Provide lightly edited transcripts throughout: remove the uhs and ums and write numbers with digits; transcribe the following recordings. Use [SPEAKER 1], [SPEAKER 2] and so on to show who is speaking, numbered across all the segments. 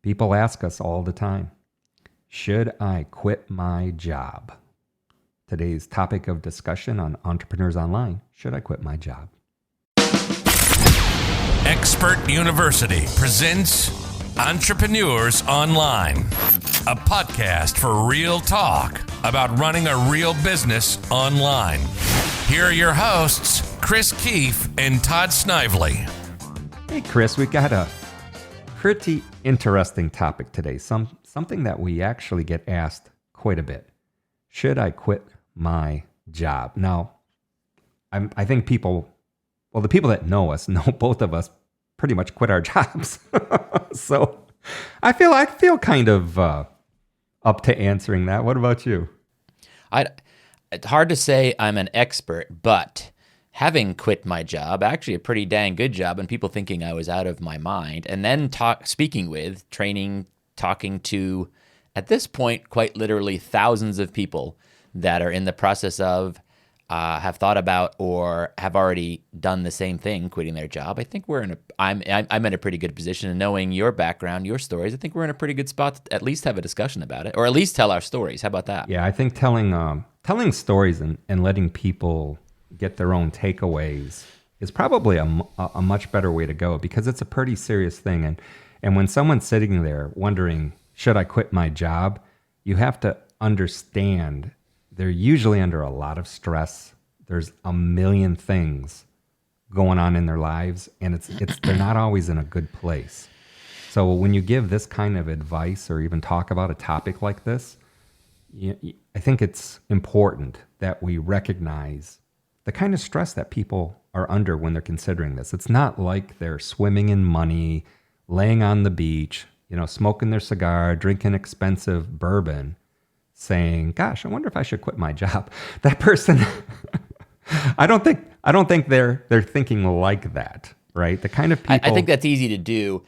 [SPEAKER 1] People ask us all the time, should I quit my job? Today's topic of discussion on Entrepreneurs Online, should I quit my job?
[SPEAKER 2] Expert University presents Entrepreneurs Online, a podcast for real talk about running a real business online. Here are your hosts, Chris Keefe and Todd Snively.
[SPEAKER 1] Hey, Chris, we got a pretty interesting topic today, something that we actually get asked quite a bit. Should I quit my job? Now, I think the people that know us know both of us pretty much quit our jobs. So I feel kind of up to answering that. What about you?
[SPEAKER 3] It's hard to say I'm an expert, but having quit my job, actually a pretty dang good job, and people thinking I was out of my mind, and then speaking with, training, talking to, at this point, quite literally thousands of people that are in the process of, have thought about, or have already done the same thing, quitting their job. I think I'm in a pretty good position, and knowing your background, your stories, I think we're in a pretty good spot to at least have a discussion about it, or at least tell our stories. How about that?
[SPEAKER 1] Yeah, I think telling stories and letting people get their own takeaways is probably a much better way to go, because it's a pretty serious thing. And when someone's sitting there wondering, should I quit my job? You have to understand they're usually under a lot of stress. There's a million things going on in their lives, and they're not always in a good place. So when you give this kind of advice or even talk about a topic like this, I think it's important that we recognize the kind of stress that people are under when they're considering this. It's not like they're swimming in money, laying on the beach, smoking their cigar, drinking expensive bourbon, saying, gosh, I wonder if I should quit my job. That person, I don't think they're thinking like that, right? The kind of people.
[SPEAKER 3] I think that's easy to do.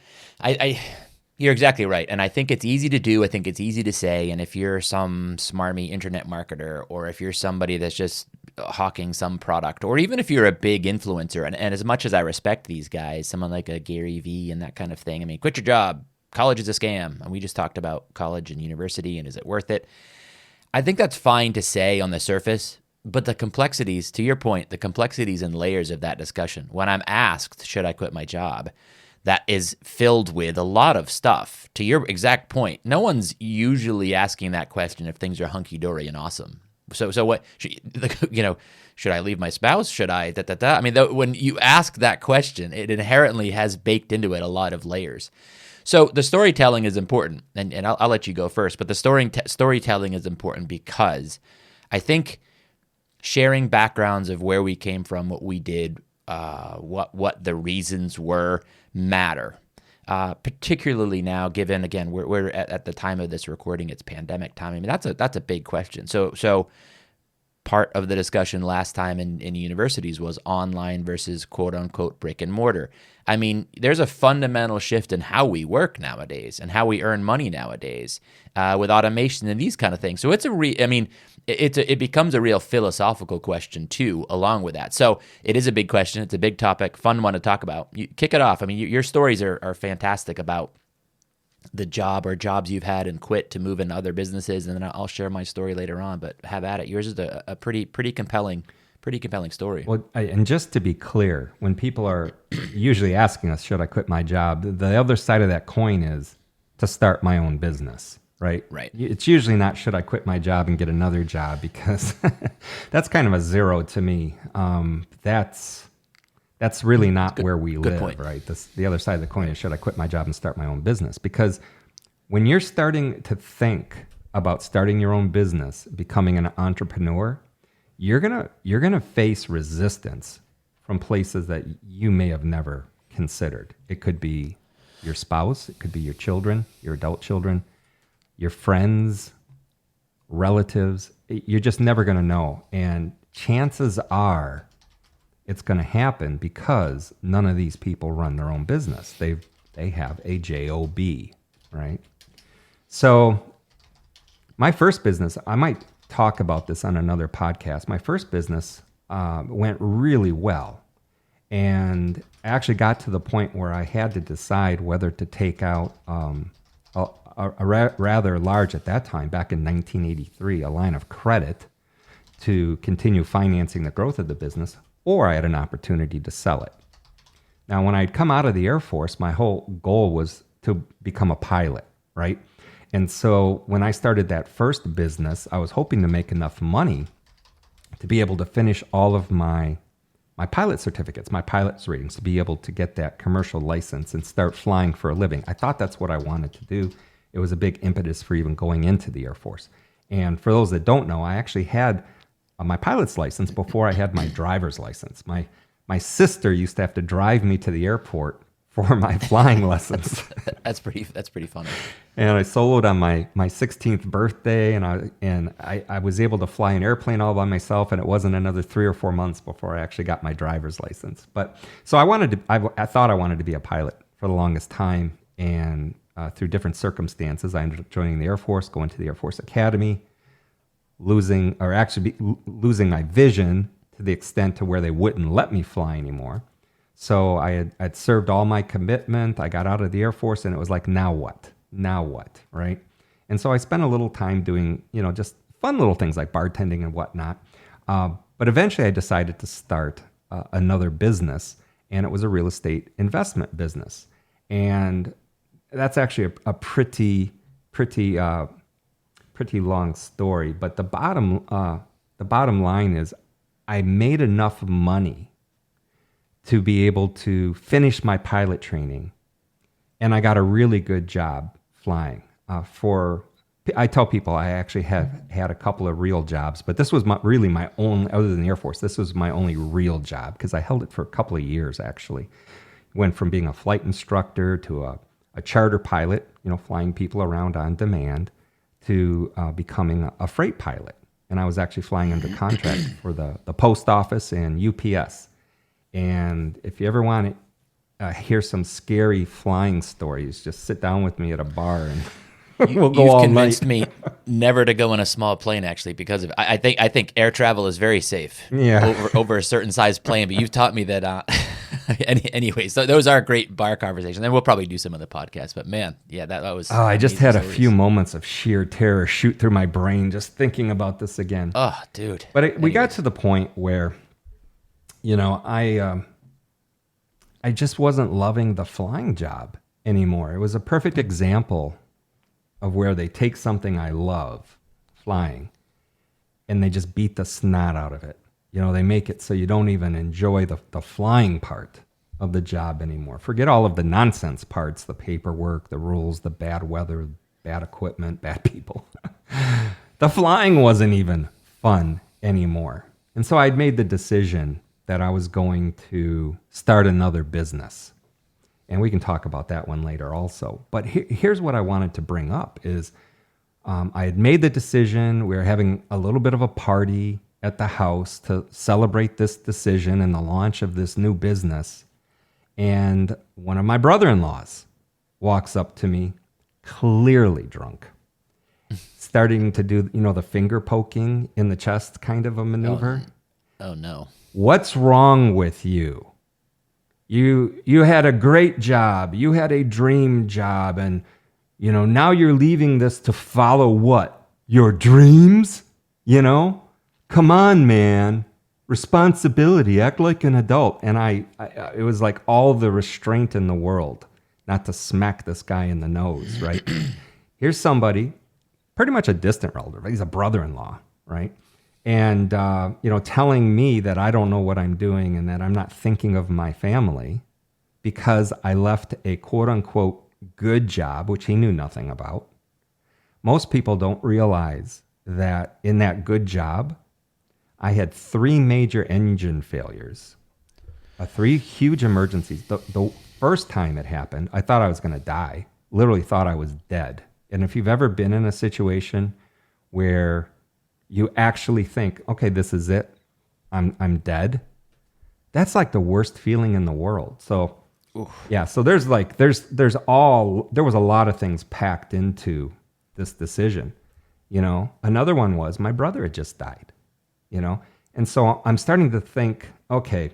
[SPEAKER 3] You're exactly right. And I think it's easy to do. I think it's easy to say. And if you're some smarmy internet marketer, or if you're somebody that's just hawking some product, or even if you're a big influencer, and as much as I respect these guys, someone like a Gary Vee and that kind of thing, I mean, quit your job. College is a scam. And we just talked about college and university, and is it worth it? I think that's fine to say on the surface, but the complexities, to your point, the complexities and layers of that discussion, when I'm asked, should I quit my job, that is filled with a lot of stuff. To your exact point, no one's usually asking that question if things are hunky-dory and awesome. So what, should I leave my spouse? Should I, I mean, when you ask that question, it inherently has baked into it a lot of layers. So the storytelling is important, and I'll let you go first, but the storytelling is important because I think sharing backgrounds of where we came from, what we did, what the reasons were, matter. Particularly now, given, again, we're at the time of this recording, it's pandemic time. I mean, that's a big question. So part of the discussion last time in universities was online versus quote unquote brick and mortar. I mean, there's a fundamental shift in how we work nowadays and how we earn money nowadays with automation and these kind of things. So it becomes a real philosophical question too, along with that. So it is a big question. It's a big topic, fun one to talk about. You kick it off. I mean, your stories are fantastic about the job or jobs you've had and quit to move into other businesses, and then I'll share my story later on. But have at it. Yours is a pretty compelling story.
[SPEAKER 1] Well, and just to be clear, when people are usually asking us, should I quit my job? The other side of that coin is to start my own business, right?
[SPEAKER 3] Right.
[SPEAKER 1] It's usually not, should I quit my job and get another job? Because that's kind of a zero to me. That's really not where we live,
[SPEAKER 3] point.
[SPEAKER 1] Right? The other side of the coin is, should I quit my job and start my own business? Because when you're starting to think about starting your own business, becoming an entrepreneur, you're gonna face resistance from places that you may have never considered. It could be your spouse, it could be your children, your adult children, your friends, relatives. You're just never gonna know. And chances are it's going to happen because none of these people run their own business. They have a job, right? So my first business, I might talk about this on another podcast. My first business went really well. And I actually got to the point where I had to decide whether to take out a rather large at that time, back in 1983, a line of credit to continue financing the growth of the business, or I had an opportunity to sell it. Now, when I'd come out of the Air Force, my whole goal was to become a pilot, right? And so when I started that first business, I was hoping to make enough money to be able to finish all of my pilot certificates, my pilot's ratings, to be able to get that commercial license and start flying for a living. I thought that's what I wanted to do. It was a big impetus for even going into the Air Force. And for those that don't know, I actually had my pilot's license before I had my driver's license. My sister used to have to drive me to the airport for my flying lessons.
[SPEAKER 3] That's pretty funny.
[SPEAKER 1] And I soloed on my 16th birthday, and I was able to fly an airplane all by myself, and it wasn't another 3 or 4 months before I actually got my driver's license. But so I thought I wanted to be a pilot for the longest time, and through different circumstances, I ended up joining the Air Force, going to the Air Force Academy, losing my vision to the extent to where they wouldn't let me fly anymore. So I'd served all my commitment. I got out of the Air Force, and it was like, now what? Now what, right? And so I spent a little time doing, just fun little things like bartending and whatnot. But eventually I decided to start another business, and it was a real estate investment business. And that's actually a pretty long story. But the bottom line is I made enough money to be able to finish my pilot training, and I got a really good job flying. I tell people I actually have had a couple of real jobs, but this was really my only, other than the Air Force, this was my only real job, because I held it for a couple of years, actually. Went from being a flight instructor to a charter pilot, flying people around on demand, to becoming a freight pilot. And I was actually flying under contract for the post office and UPS. And if you ever want to hear some scary flying stories, just sit down with me at a bar and we'll go all night.
[SPEAKER 3] You've convinced me never to go in a small plane, actually, because of I think air travel is very safe.
[SPEAKER 1] Yeah.
[SPEAKER 3] over a certain size plane. But you've taught me that. Anyway, so those are great bar conversations, and we'll probably do some other podcasts. But man, yeah, that was.
[SPEAKER 1] Oh, I just had a few moments of sheer terror shoot through my brain just thinking about this again.
[SPEAKER 3] Oh, dude.
[SPEAKER 1] But we got to the point where, I just wasn't loving the flying job anymore. It was a perfect example of where they take something I love, flying, and they just beat the snot out of it. They make it so you don't even enjoy the flying part of the job anymore. Forget all of the nonsense parts, the paperwork, the rules, the bad weather, bad equipment, bad people. The flying wasn't even fun anymore. And so I'd made the decision that I was going to start another business. And we can talk about that one later also. But here's what I wanted to bring up is I had made the decision. We were having a little bit of a party at the house to celebrate this decision and the launch of this new business. And one of my brother-in-laws walks up to me, clearly drunk, starting to do, the finger poking in the chest kind of a maneuver.
[SPEAKER 3] Oh no.
[SPEAKER 1] What's wrong with you? You had a great job. You had a dream job. And, now you're leaving this to follow what? Your dreams? Come on, man. Responsibility. Act like an adult. And it was like all the restraint in the world not to smack this guy in the nose, right? Here's somebody, pretty much a distant relative. He's a brother-in-law, right? And, telling me that I don't know what I'm doing and that I'm not thinking of my family because I left a quote-unquote good job, which he knew nothing about. Most people don't realize that in that good job, I had 3 major engine failures, 3 huge emergencies. The first time it happened, I thought I was going to die, literally thought I was dead. And if you've ever been in a situation where you actually think, okay, this is it, I'm dead, that's like the worst feeling in the world. So, oof. Yeah, so there was a lot of things packed into this decision. Another one was my brother had just died. And so I'm starting to think, okay,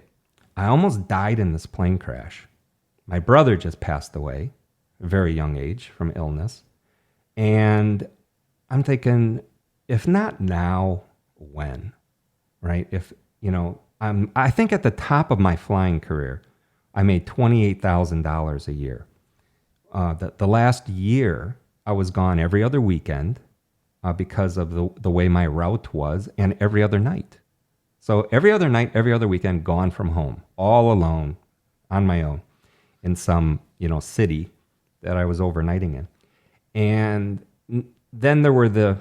[SPEAKER 1] I almost died in this plane crash. My brother just passed away, a very young age, from illness. And I'm thinking, if not now, when? Right? If, I think at the top of my flying career, I made $28,000 a year. The last year, I was gone every other weekend because of the way my route was, and every other night. So every other night, every other weekend, gone from home, all alone, on my own, in some city that I was overnighting in. And then there were the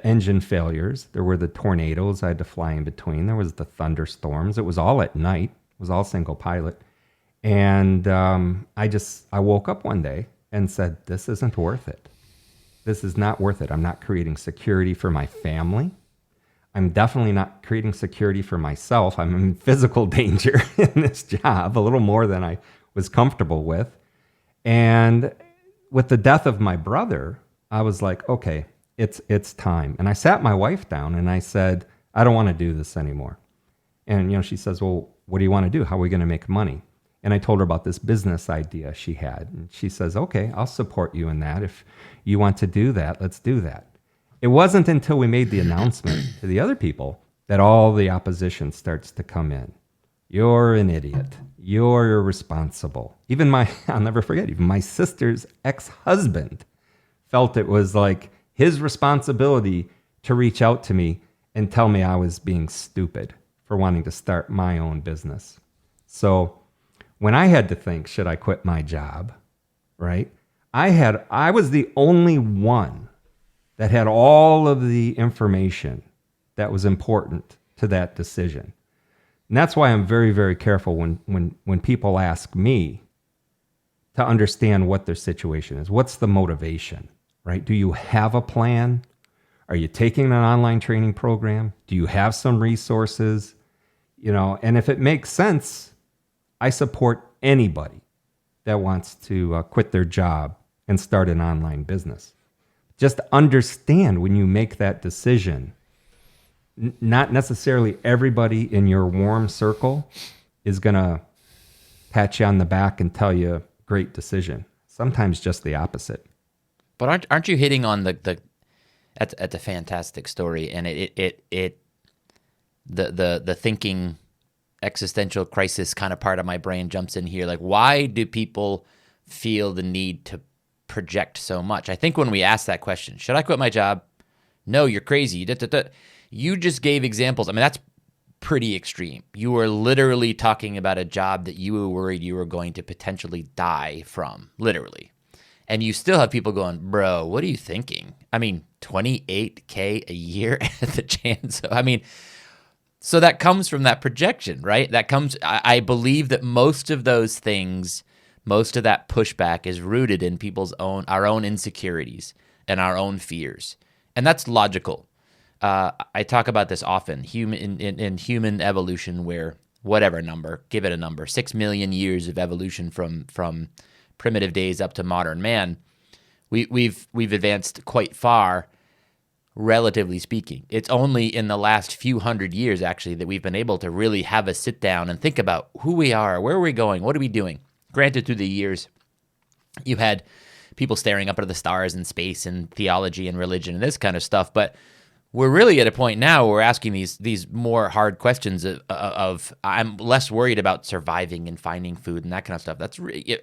[SPEAKER 1] engine failures. There were the tornadoes I had to fly in between. There was the thunderstorms. It was all at night. It was all single pilot. And I woke up one day and said, this isn't worth it. This is not worth it. I'm not creating security for my family. I'm definitely not creating security for myself. I'm in physical danger in this job, a little more than I was comfortable with. And with the death of my brother, I was like, okay, it's time. And I sat my wife down and I said, I don't want to do this anymore. And she says, well, what do you want to do? How are we going to make money? And I told her about this business idea she had. And she says, okay, I'll support you in that. If you want to do that, let's do that. It wasn't until we made the announcement to the other people that all the opposition starts to come in. You're an idiot. You're irresponsible. I'll never forget, even my sister's ex-husband felt it was like his responsibility to reach out to me and tell me I was being stupid for wanting to start my own business. So when I had to think, should I quit my job, right? I was the only one that had all of the information that was important to that decision. And that's why I'm very, very careful when people ask me to understand what their situation is. What's the motivation, right? Do you have a plan? Are you taking an online training program? Do you have some resources? And if it makes sense, I support anybody that wants to quit their job and start an online business. Just understand when you make that decision, not necessarily everybody in your warm circle is going to pat you on the back and tell you, great decision. Sometimes just the opposite.
[SPEAKER 3] But aren't you hitting on that's a fantastic story, and the thinking existential crisis kind of part of my brain jumps in here. Like, why do people feel the need to project so much? I think when we ask that question, should I quit my job? No, you're crazy. You just gave examples. I mean, that's pretty extreme. You were literally talking about a job that you were worried you were going to potentially die from, literally. And you still have people going, bro, what are you thinking? I mean, $28K a year at the chance. So that comes from that projection, right? I believe that most of those things, most of that pushback is rooted in our own insecurities and our own fears. And that's logical. I talk about this often, in human evolution, where whatever number, give it a number, 6 million years of evolution from primitive days up to modern man, we've advanced quite far, relatively speaking. It's only in the last few hundred years, actually, that we've been able to really have a sit down and think about who we are, where are we going, what are we doing? Granted, through the years, you've had people staring up at the stars and space and theology and religion and this kind of stuff, but we're really at a point now where we're asking these more hard questions of I'm less worried about surviving and finding food and that kind of stuff. That's really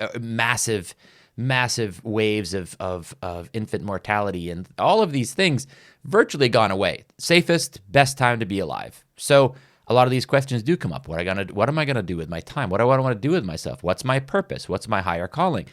[SPEAKER 3] massive waves of infant mortality and all of these things virtually gone away. Safest, best time to be alive. So a lot of these questions do come up. What am I gonna do with my time? What do I want to do with myself? What's my purpose? What's my higher calling?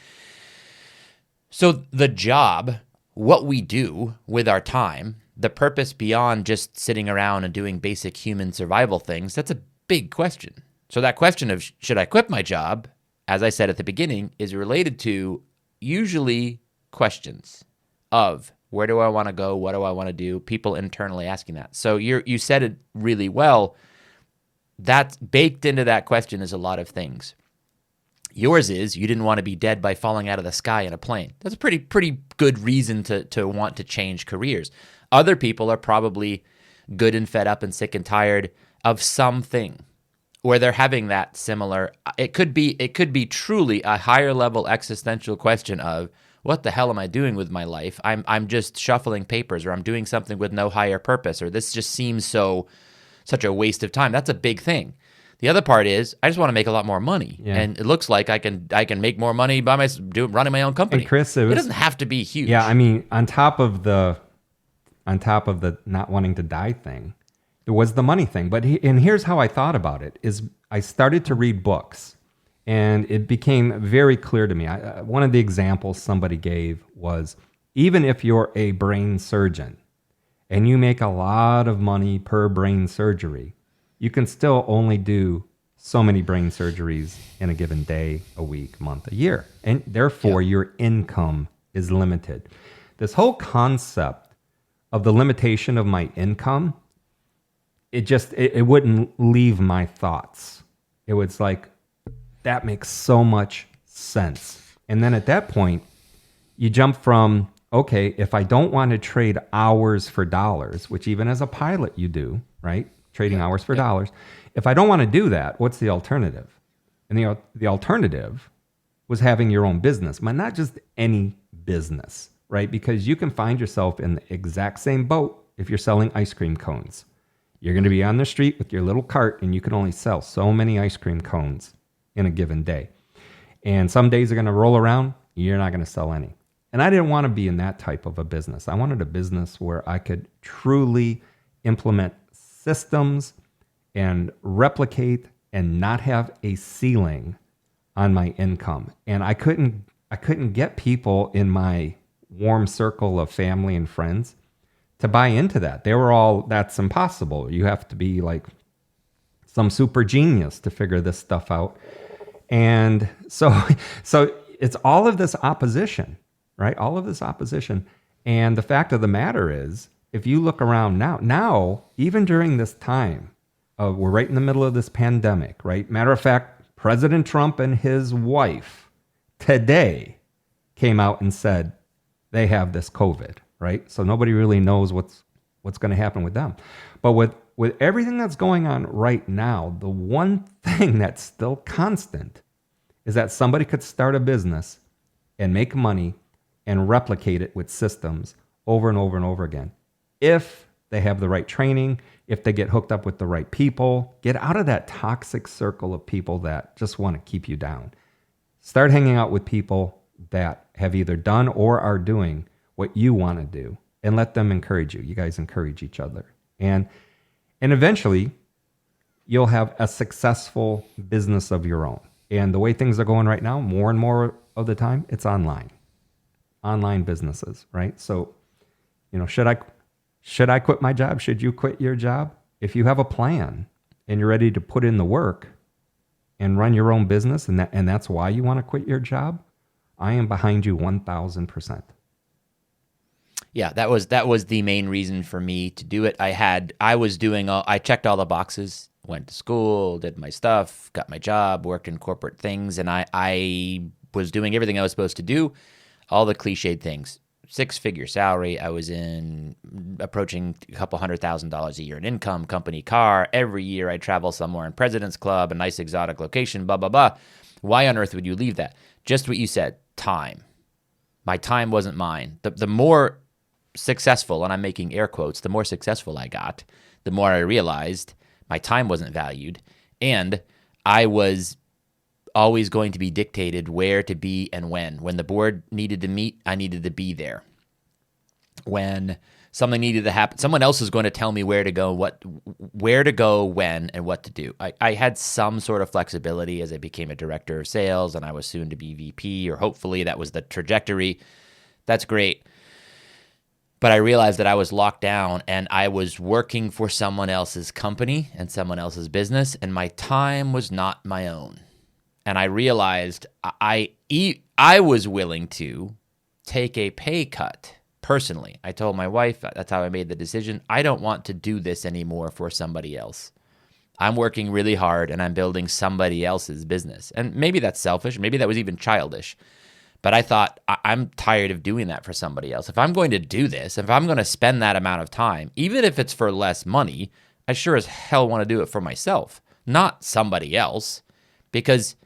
[SPEAKER 3] So the job, what we do with our time, the purpose beyond just sitting around and doing basic human survival things, that's a big question. So that question of should I quit my job, as I said at the beginning, is related to usually questions of where do I want to go? What do I want to do? People internally asking that. So you said it really well. That's baked into that question is a lot of things. Yours is you didn't want to be dead by falling out of the sky in a plane. That's a pretty good reason to want to change careers. Other people are probably good and fed up and sick and tired of something where they're having that similar. It could be truly a higher level existential question of what the hell am I doing with my life? I'm just shuffling papers, or I'm doing something with no higher purpose, or this just seems such a waste of time. That's a big thing. The other part is I just want to make a lot more money, and it looks like I can make more money by running my own company.
[SPEAKER 1] And Chris,
[SPEAKER 3] it doesn't have to be huge.
[SPEAKER 1] Yeah, I mean, on top of the not wanting to die thing, it was the money thing. But and here's how I thought about it: is I started to read books, and it became very clear to me. One of the examples somebody gave was, even if you're a brain surgeon and you make a lot of money per brain surgery, you can still only do so many brain surgeries in a given day, a week, month, a year. And therefore, your income is limited. This whole concept of the limitation of my income, it wouldn't leave my thoughts. It was like, that makes so much sense. And then at that point, you jump from, okay, if I don't want to trade hours for dollars, which even as a pilot you do, right? Trading hours for dollars. If I don't want to do that, what's the alternative? And the alternative was having your own business, but not just any business, right? Because you can find yourself in the exact same boat if you're selling ice cream cones. You're going to be on the street with your little cart, and you can only sell so many ice cream cones in a given day. And some days are going to roll around, you're not going to sell any. And I didn't want to be in that type of a business. I wanted a business where I could truly implement systems and replicate and not have a ceiling on my income. And I couldn't get people in my warm circle of family and friends to buy into that. They were all, that's impossible. You have to be like some super genius to figure this stuff out. And so it's all of this opposition, right? All of this opposition. And the fact of the matter is, if you look around now, even during this time, we're right in the middle of this pandemic, right? Matter of fact, President Trump and his wife today came out and said they have this COVID, right? So nobody really knows what's going to happen with them. But with everything that's going on right now, the one thing that's still constant is that somebody could start a business and make money and replicate it with systems over and over and over again. If they have the right training, if they get hooked up with the right people, get out of that toxic circle of people that just want to keep you down. Start hanging out with people that have either done or are doing what you want to do, and let them encourage you. You guys encourage each other. And eventually, you'll have a successful business of your own. And the way things are going right now, more and more of the time, it's online businesses, right? So, should I quit my job? Should you quit your job? If you have a plan and you're ready to put in the work and run your own business, and that's why you want to quit your job, I am behind you 1,000%.
[SPEAKER 3] Yeah, that was the main reason for me to do it. I checked all the boxes, went to school, did my stuff, got my job, worked in corporate things, and I was doing everything I was supposed to do, all the cliched things. 6-figure salary. I was approaching a couple $100,000 a year in income, company car. Every year I travel somewhere in President's Club, a nice exotic location, blah, blah, blah. Why on earth would you leave that? Just what you said, time. My time wasn't mine. The more successful, and I'm making air quotes, the more successful I got, the more I realized my time wasn't valued, and I was always going to be dictated where to be and when. When the board needed to meet, I needed to be there. When something needed to happen, someone else was going to tell me where to go, when, and what to do. I had some sort of flexibility as I became a director of sales, and I was soon to be VP, or hopefully that was the trajectory. That's great. But I realized that I was locked down, and I was working for someone else's company and someone else's business, and my time was not my own. And I realized I was willing to take a pay cut personally. I told my wife, that's how I made the decision. I don't want to do this anymore for somebody else. I'm working really hard, and I'm building somebody else's business. And maybe that's selfish. Maybe that was even childish. But I thought, I'm tired of doing that for somebody else. If I'm going to do this, if I'm going to spend that amount of time, even if it's for less money, I sure as hell want to do it for myself, not somebody else. Because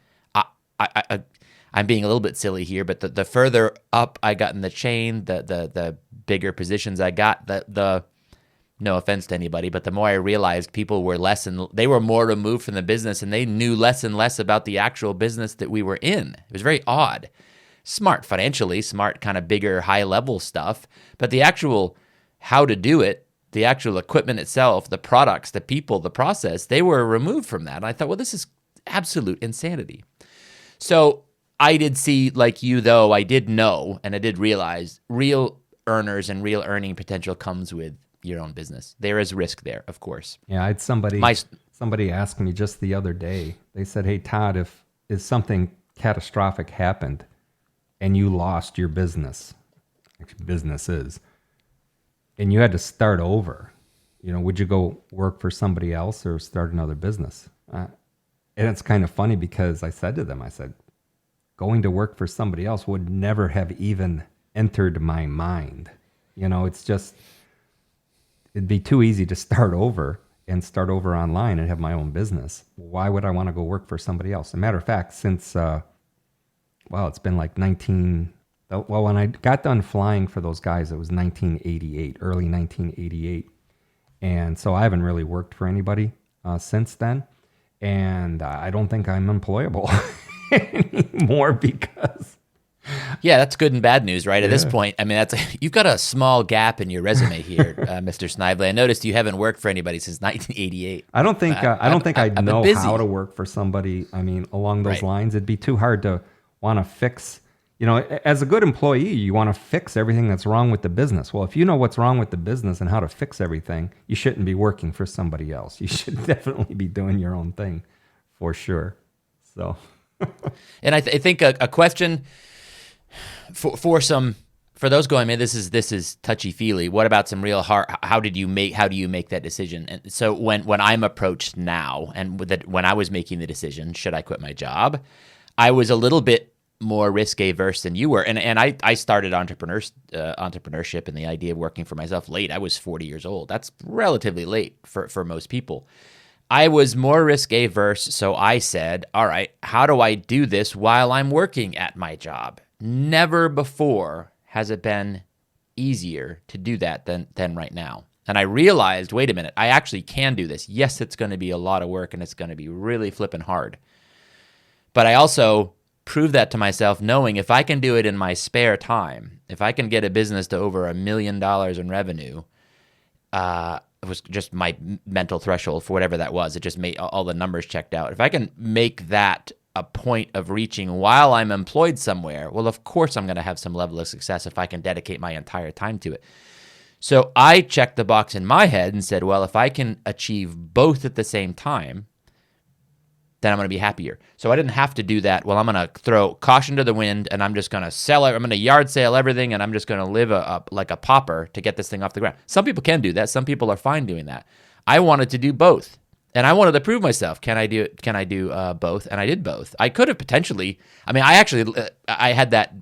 [SPEAKER 3] I'm being a little bit silly here, but the further up I got in the chain, the bigger positions I got, the no offense to anybody, but the more I realized people were they were more removed from the business, and they knew less and less about the actual business that we were in. It was very odd. Smart financially, smart kind of bigger, high level stuff, but the actual how to do it, the actual equipment itself, the products, the people, the process, they were removed from that. And I thought, well, this is absolute insanity. So I did see, like you though, I did know, and I did realize real earners and real earning potential comes with your own business. There is risk there, of course.
[SPEAKER 1] Yeah, I had somebody asked me just the other day. They said, "Hey Todd, if something catastrophic happened and you lost your business, businesses, and you had to start over, would you go work for somebody else or start another business?" And it's kind of funny because I said to them, going to work for somebody else would never have even entered my mind. It's just, it'd be too easy to start over online and have my own business. Why would I want to go work for somebody else? As a matter of fact, since, it's been like when I got done flying for those guys, it was 1988, early 1988. And so I haven't really worked for anybody since then. And I don't think I'm employable anymore because...
[SPEAKER 3] Yeah, that's good and bad news, right? At this point, I mean, you've got a small gap in your resume here, Mr. Snively. I noticed you haven't worked for anybody since 1988.
[SPEAKER 1] I don't think I'd know how to work for somebody. I mean, along those lines, it'd be too hard to want to fix. As a good employee, you want to fix everything that's wrong with the business. Well, if you know what's wrong with the business and how to fix everything, you shouldn't be working for somebody else. You should definitely be doing your own thing, for sure. So,
[SPEAKER 3] and I think a question. For those going, man, this is touchy feely. What about some real hard? How do you make that decision? And so when I'm approached now, and when I was making the decision, should I quit my job? I was a little bit more risk averse than you were, and I started entrepreneurship and the idea of working for myself late. I was 40 years old. That's relatively late for most people. I was more risk averse, so I said, all right, how do I do this while I'm working at my job? Never before has it been easier to do that than right now. And I realized, wait a minute, I actually can do this. Yes, it's going to be a lot of work and it's going to be really flipping hard. But I also proved that to myself, knowing if I can do it in my spare time, if I can get a business to over $1 million in revenue, it was just my mental threshold for whatever that was. It just made all the numbers checked out. If I can make that a point of reaching while I'm employed somewhere, well, of course I'm going to have some level of success if I can dedicate my entire time to it. So I checked the box in my head and said, well, if I can achieve both at the same time, then I'm going to be happier. So I didn't have to do that. Well, I'm going to throw caution to the wind and I'm just going to sell it. I'm going to yard sale everything and I'm just going to live like a pauper to get this thing off the ground. Some people can do that. Some people are fine doing that. I wanted to do both. And I wanted to prove myself. Can I do both? And I did both. I could have potentially. I mean, I had that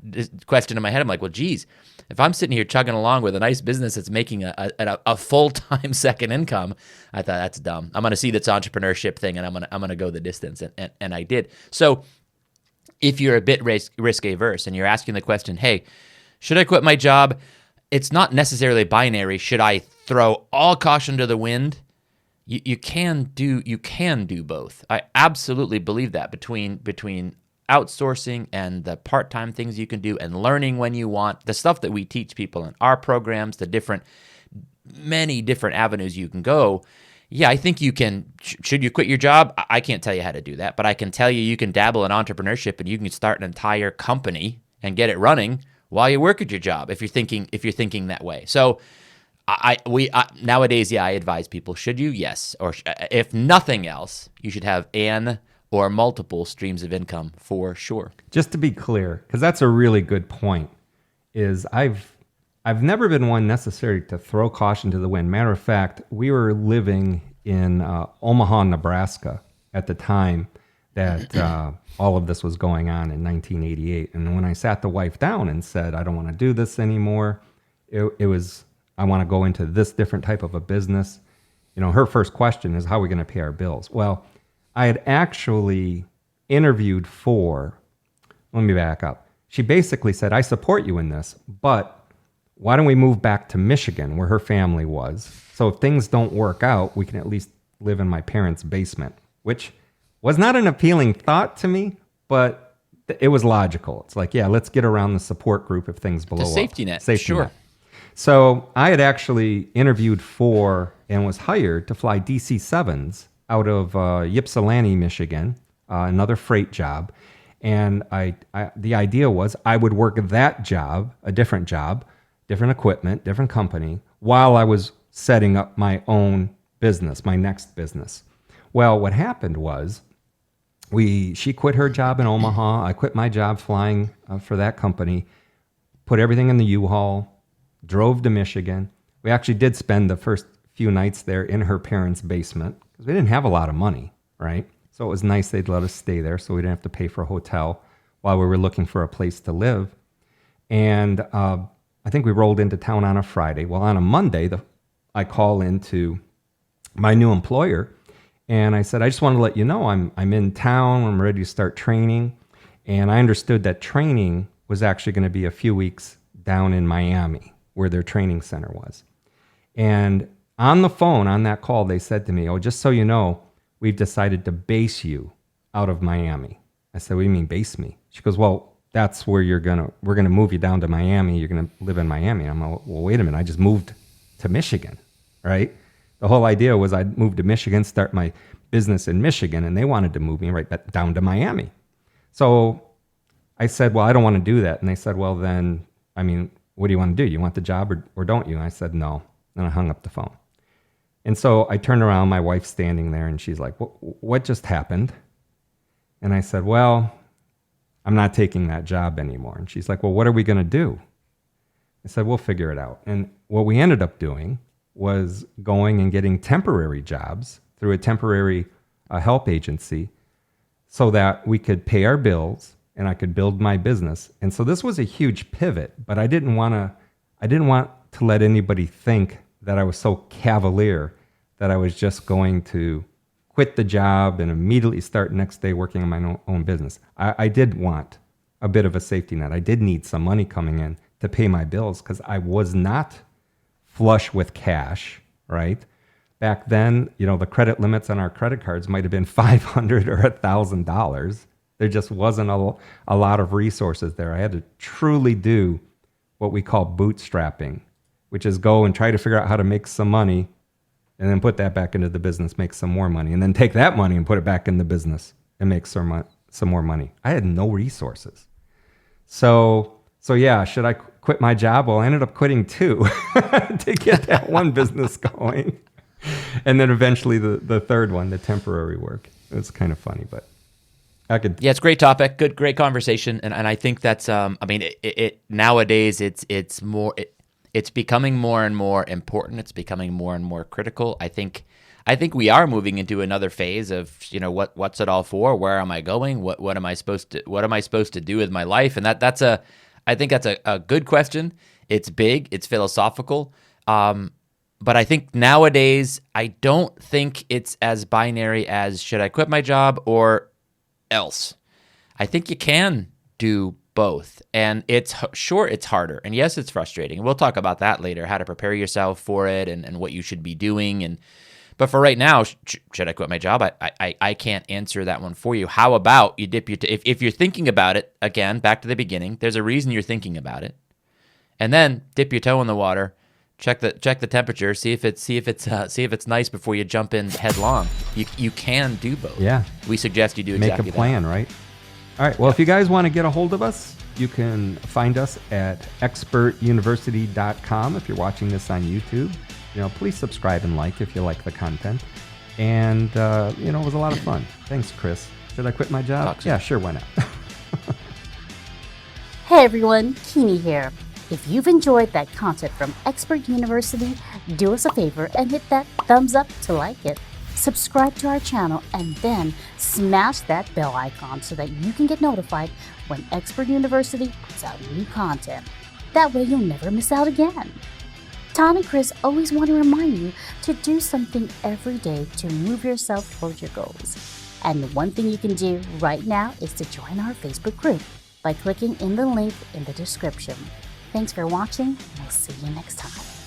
[SPEAKER 3] question in my head. I'm like, well, geez, if I'm sitting here chugging along with a nice business that's making a full-time second income, I thought that's dumb. I'm going to see this entrepreneurship thing, and I'm gonna go the distance, and I did. So, if you're a bit risk averse and you're asking the question, hey, should I quit my job? It's not necessarily binary. Should I throw all caution to the wind? You can do both. I absolutely believe that between outsourcing and the part-time things you can do and learning when you want, the stuff that we teach people in our programs, many different avenues you can go. Yeah, I think you can. Should you quit your job? I can't tell you how to do that, but I can tell you can dabble in entrepreneurship and you can start an entire company and get it running while you work at your job if you're thinking that way. So nowadays, I advise people, should you? Yes. Or if nothing else, you should have an or multiple streams of income for sure.
[SPEAKER 1] Just to be clear, because that's a really good point, is I've never been one necessary to throw caution to the wind. Matter of fact, we were living in Omaha, Nebraska at the time that all of this was going on in 1988. And when I sat the wife down and said, I don't want to do this anymore, it was... I want to go into this different type of a business. Her first question is, how are we going to pay our bills? Well, I had actually interviewed for let me back up. She basically said, I support you in this, but why don't we move back to Michigan where her family was? So if things don't work out, we can at least live in my parents' basement, which was not an appealing thought to me, but it was logical. It's like, yeah, let's get around the support group if things blow up.
[SPEAKER 3] Safety net.
[SPEAKER 1] Safety
[SPEAKER 3] Sure.
[SPEAKER 1] net. So I had actually interviewed for and was hired to fly DC-7s out of Ypsilanti, Michigan, another freight job. And the idea was I would work that job, a different job, different equipment, different company, while I was setting up my own business, my next business. Well, what happened was she quit her job in Omaha. I quit my job flying for that company, put everything in the U-Haul, drove to Michigan. We actually did spend the first few nights there in her parents' basement because we didn't have a lot of money, right? So it was nice they'd let us stay there so we didn't have to pay for a hotel while we were looking for a place to live. And I think we rolled into town on a Friday. Well, on a Monday, I call into my new employer, and I said, I just want to let you know I'm in town. I'm ready to start training. And I understood that training was actually going to be a few weeks down in Miami, where their training center was. And on the phone, on that call, they said to me, oh, just so you know, we've decided to base you out of Miami. I said, what do you mean base me? She goes, well, that's where we're going to move you down to Miami. You're going to live in Miami. I'm like, well, wait a minute. I just moved to Michigan, right? The whole idea was I'd move to Michigan, start my business in Michigan, and they wanted to move me right back down to Miami. So I said, well, I don't want to do that. And they said, well, then, I mean, what do you want to do? You want the job or don't you? And I said, no. And I hung up the phone. And so I turned around, my wife's standing there, and she's like, what just happened? And I said, well, I'm not taking that job anymore. And she's like, well, what are we going to do? I said, we'll figure it out. And what we ended up doing was going and getting temporary jobs through a temporary help agency so that we could pay our bills and I could build my business. And so this was a huge pivot, but I didn't want to let anybody think that I was so cavalier that I was just going to quit the job and immediately start next day working on my own business. I did want a bit of a safety net. I did need some money coming in to pay my bills because I was not flush with cash, right? Back then, the credit limits on our credit cards might have been $500 or $1,000. There just wasn't a lot of resources there. I had to truly do what we call bootstrapping, which is go and try to figure out how to make some money and then put that back into the business, make some more money, and then take that money and put it back in the business and make some more money. I had no resources. So yeah, should I quit my job? Well, I ended up quitting two to get that one business going. And then eventually the third one, the temporary work. It was kind of funny, but I could.
[SPEAKER 3] Yeah, it's a great topic. Great conversation. And I think that's, it nowadays it's more, it's becoming more and more important. It's becoming more and more critical. I think we are moving into another phase of, what's it all for? Where am I going? What am I supposed to do with my life? And I think that's a good question. It's big, it's philosophical. But I think nowadays, I don't think it's as binary as should I quit my job or else. I think you can do both. And it's harder. And yes, it's frustrating. And we'll talk about that later, how to prepare yourself for it and what you should be doing. But for right now, should I quit my job? I can't answer that one for you. How about you dip your if you're thinking about it, again, back to the beginning, there's a reason you're thinking about it. And then dip your toe in the water, check the temperature, see if it's nice before you jump in headlong. You can do both.
[SPEAKER 1] Yeah.
[SPEAKER 3] We suggest you do exactly that.
[SPEAKER 1] Make a plan, right? All right. Well, if you guys want to get a hold of us, you can find us at expertuniversity.com. If you're watching this on YouTube, please subscribe and like if you like the content. And, it was a lot of fun. Thanks, Chris. Should I quit my job? Yeah, sure. Why not?
[SPEAKER 4] Hey, everyone. Keeney here. If you've enjoyed that content from Expert University, do us a favor and hit that thumbs up to like it. Subscribe to our channel and then smash that bell icon so that you can get notified when Expert University puts out new content. That way you'll never miss out again. Tom and Chris always want to remind you to do something every day to move yourself towards your goals. And the one thing you can do right now is to join our Facebook group. by clicking in the link in the description. Thanks for watching, and we'll see you next time.